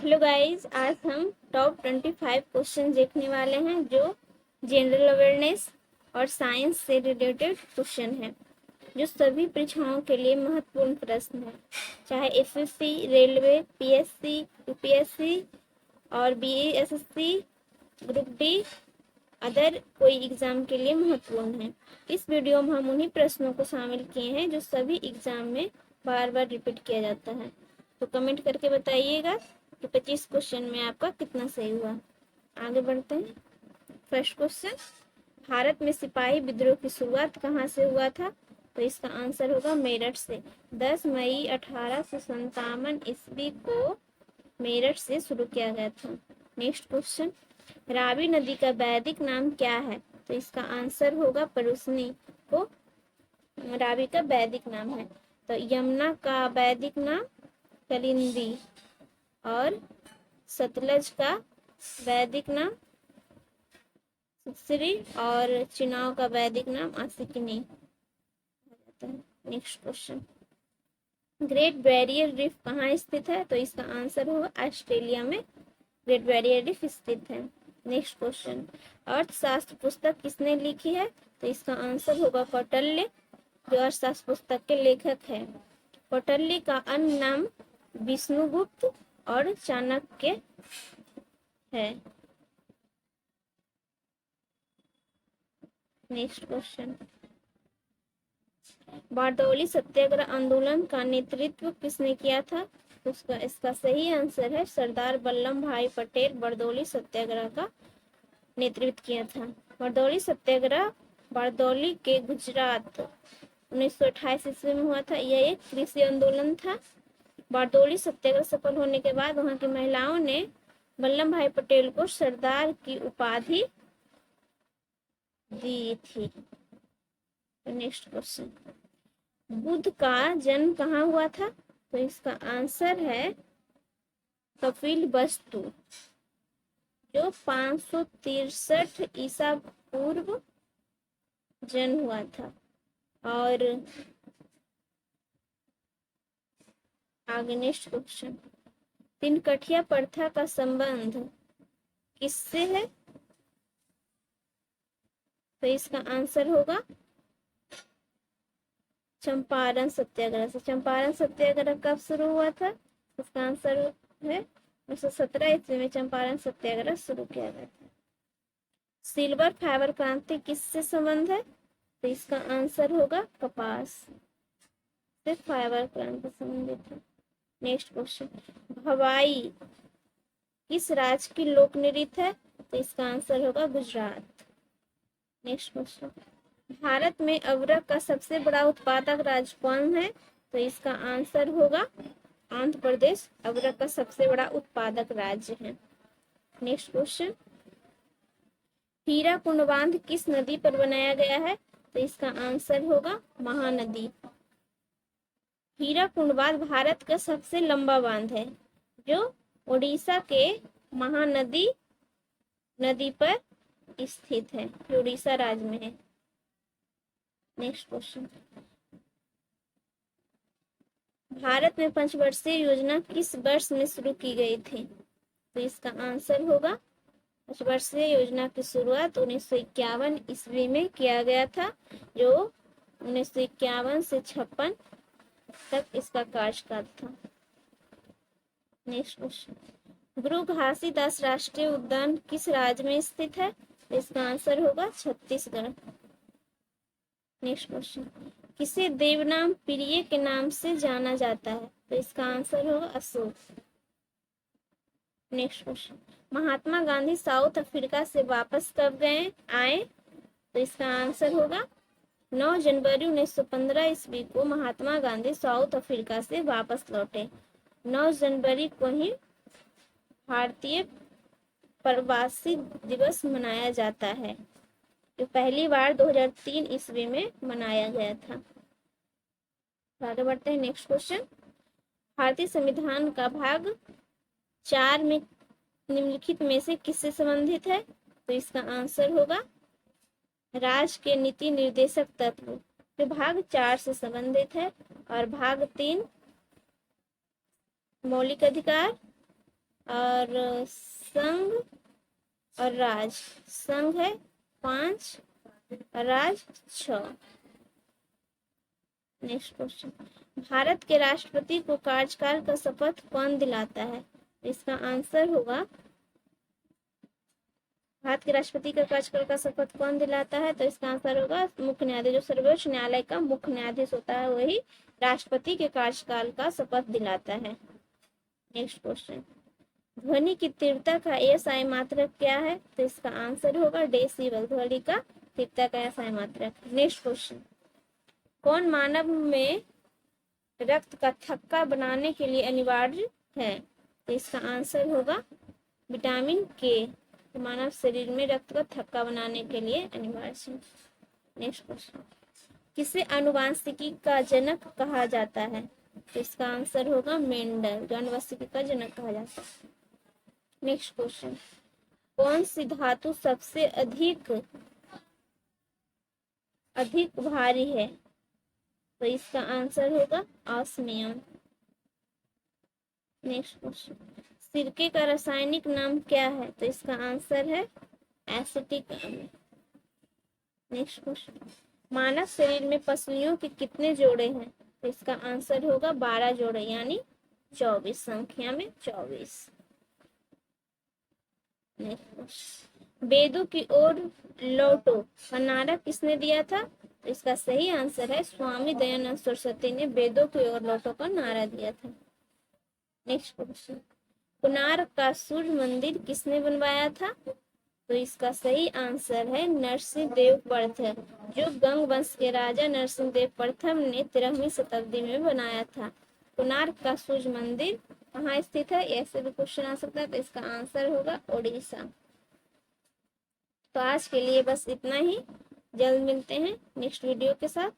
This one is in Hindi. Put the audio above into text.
हेलो गाइस, आज हम टॉप 25 क्वेश्चन देखने वाले हैं जो जनरल अवेयरनेस और साइंस से रिलेटेड क्वेश्चन हैं, जो सभी परीक्षाओं के लिए महत्वपूर्ण प्रश्न हैं, चाहे एसएससी, रेलवे, पीएससी, यूपीएससी और बीएसएससी, ग्रुप डी, अदर कोई एग्जाम के लिए महत्वपूर्ण है। इस वीडियो में हम उन्हीं प्रश्नों को शामिल किए हैं जो सभी एग्जाम में बार बार रिपीट किया जाता है। तो कमेंट करके बताइएगा कि 25 क्वेश्चन में आपका कितना सही हुआ। आगे बढ़ते हैं। फर्स्ट क्वेश्चन, भारत में सिपाही विद्रोह की शुरुआत कहाँ से हुआ था? तो इसका आंसर होगा मेरठ से। 10 मई 1857 ईस्वी को मेरठ से शुरू किया गया था। नेक्स्ट क्वेश्चन, रावी नदी का वैदिक नाम क्या है? तो इसका आंसर होगा परुस्नी को रावी का वैदिक नाम है। तो यमुना का वैदिक नाम कलिंदी और सतलज का वैदिक नाम सुश्री और चिनाव का वैदिक नाम Asikni. Next question, Great Barrier Reef कहाँ स्थित है? तो इसका आंसर होगा ऑस्ट्रेलिया में ग्रेट बैरियर रीफ स्थित है। नेक्स्ट क्वेश्चन, अर्थशास्त्र पुस्तक किसने लिखी है? तो इसका आंसर होगा कौटिल्य, जो अर्थशास्त्र पुस्तक के लेखक है। कौटिल्य का अन्य नाम विष्णुगुप्त और चाणक्य है। नेक्स्ट क्वेश्चन, बारदौली सत्याग्रह आंदोलन का नेतृत्व किसने किया था? इसका सही आंसर है सरदार वल्लभ भाई पटेल बारदौली सत्याग्रह का नेतृत्व किया था। बारदौली सत्याग्रह बारदौली के गुजरात 1928 ईस्वी में हुआ था। यह एक कृषि आंदोलन था। बारदौली सत्याग्रह सफल होने के बाद वहां की महिलाओं ने वल्लभ भाई पटेल को सरदार की उपाधि दी थी। नेक्स्ट क्वेश्चन, बुद्ध का जन्म कहाँ हुआ था? तो इसका आंसर है कपिलवस्तु, जो 563 ईसा पूर्व जन्म हुआ था। और आगे नेक्स्ट क्वेश्चन, तिनकठिया प्रथा का संबंध किससे है? तो इसका आंसर होगा चंपारण सत्याग्रह से। चंपारण सत्याग्रह कब शुरू हुआ था? इसका आंसर है 1917 ईस्वी में चंपारण सत्याग्रह शुरू किया गया था। सिल्वर फाइबर क्रांति किससे संबंध है? तो इसका आंसर होगा कपास से फाइबर क्रांति संबंधित है। नेक्स्ट क्वेश्चन, भवाई किस राज्य की लोक नृत्य है? तो इसका आंसर होगा गुजरात। नेक्स्ट क्वेश्चन, भारत में अदरक का सबसे बड़ा उत्पादक राज्य कौन है? तो इसका आंसर होगा आंध्र प्रदेश अदरक का सबसे बड़ा उत्पादक राज्य है। नेक्स्ट क्वेश्चन, हीराकुंड बांध किस नदी पर बनाया गया है? तो इसका आंसर होगा महानदी। हीराकुंड बांध भारत का सबसे लंबा बांध है, जो उड़ीसा के महानदी नदी पर स्थित है, जो उड़ीसा राज्य में है। नेक्स्ट क्वेश्चन, भारत में पंचवर्षीय योजना किस वर्ष में शुरू की गई थी? तो इसका आंसर होगा पंचवर्षीय योजना की शुरुआत 1951 ईस्वी में किया गया था, जो 1951 से 56 तक इसका कार्यकाल था। नेक्स्ट क्वेश्चन, गुरु घासीदास राष्ट्रीय उद्यान किस राज्य में स्थित है? तो इसका आंसर होगा छत्तीसगढ़। नेक्स्ट क्वेश्चन, किसे देवनाम प्रिय के नाम से जाना जाता है? तो इसका आंसर होगा Ashok. Next question, Mahatma Gandhi south Africa से वापस कब आए? तो इसका आंसर होगा 9 जनवरी 1915 ईस्वी को महात्मा गांधी साउथ अफ्रीका से वापस लौटे। 9 जनवरी को ही भारतीय प्रवासी दिवस मनाया जाता है, जो पहली बार 2003 ईस्वी में मनाया गया था। आगे बढ़ते हैं। नेक्स्ट क्वेश्चन, भारतीय संविधान का भाग 4 में निम्नलिखित में से किससे संबंधित है? तो इसका आंसर होगा राज्य के नीति निर्देशक तत्व, जो भाग 4 से संबंधित है। और भाग 3 मौलिक अधिकार और संघ और राज, संघ है 5 और राज 6। नेक्स्ट क्वेश्चन, भारत के राष्ट्रपति को कार्यकाल का शपथ कौन दिलाता है? इसका आंसर होगा, भारत के राष्ट्रपति का कार्यकाल का शपथ कौन दिलाता है? तो इसका आंसर होगा मुख्य न्यायाधीश। जो सर्वोच्च न्यायालय का मुख्य न्यायाधीश होता है वही राष्ट्रपति के कार्यकाल का शपथ दिलाता है। नेक्स्ट क्वेश्चन, ध्वनि की तीव्रता का एएसआई मात्रक क्या है? तो इसका आंसर होगा डेसिबल, ध्वनि का तीव्रता का एएसआई मात्रक। नेक्स्ट क्वेश्चन, कौन मानव में रक्त का थक्का बनाने के लिए अनिवार्य है? तो इसका आंसर होगा विटामिन के, तो मानव शरीर में रक्त का थक्का बनाने के लिए अनिवार्य है। नेक्स्ट क्वेश्चन, किसे आनुवांशिकी का जनक कहा जाता है? तो इसका आंसर होगा मेंडल, जो आनुवांशिकी का जनक कहा जाता है। नेक्स्ट क्वेश्चन, कौन सी धातु सबसे अधिक भारी है? तो इसका आंसर होगा ऑस्मियम। नेक्स्ट क्वेश्चन, सिरके का रासायनिक नाम क्या है? तो इसका आंसर है एसिटिक अम्ल। नेक्स्ट क्वेश्चन, मानव शरीर में पसलियों के कितने जोड़े हैं? तो इसका आंसर होगा 12 जोड़े, यानी 24, संख्या में 24। वेदों की ओर लौटो का नारा किसने दिया था? तो इसका सही आंसर है स्वामी दयानंद सरस्वती ने वेदों की ओर लौटो का नारा दिया था। नेक्स्ट क्वेश्चन, कोणार्क का सूर्य मंदिर किसने बनवाया था? तो इसका सही आंसर है नरसिंह देव प्रथम, जो गंग वंश के राजा नरसिंह देव प्रथम ने 13वीं शताब्दी में बनाया था। कोणार्क का सूर्य मंदिर कहाँ स्थित है? ऐसे भी क्वेश्चन आ सकता है, तो इसका आंसर होगा ओडिशा। तो आज के लिए बस इतना ही, जल्द मिलते हैं नेक्स्ट वीडियो के साथ।